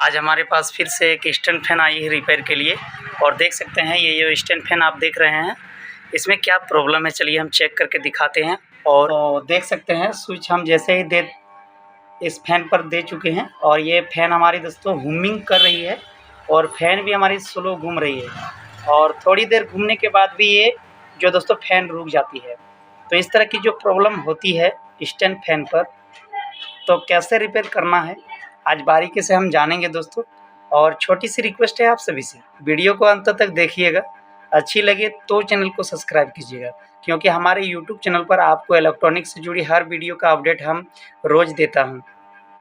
आज हमारे पास फिर से एक स्टैंड फैन आई है रिपेयर के लिए। और देख सकते हैं ये जो स्टैंड फैन आप देख रहे हैं इसमें क्या प्रॉब्लम है, चलिए हम चेक करके दिखाते हैं। और तो देख सकते हैं स्विच हम जैसे ही दे इस फैन पर दे चुके हैं और ये फ़ैन हमारी दोस्तों हुमिंग कर रही है और फ़ैन भी हमारी स्लो घूम रही है और थोड़ी देर घूमने के बाद भी ये जो दोस्तों फ़ैन रुक जाती है। तो इस तरह की जो प्रॉब्लम होती है स्टैंड फैन पर, तो कैसे रिपेयर करना है आज बारीकी से हम जानेंगे दोस्तों। और छोटी सी रिक्वेस्ट है आप सभी से, वीडियो को अंत तक देखिएगा, अच्छी लगे तो चैनल को सब्सक्राइब कीजिएगा, क्योंकि हमारे यूट्यूब चैनल पर आपको इलेक्ट्रॉनिक से जुड़ी हर वीडियो का अपडेट हम रोज़ देता हूं।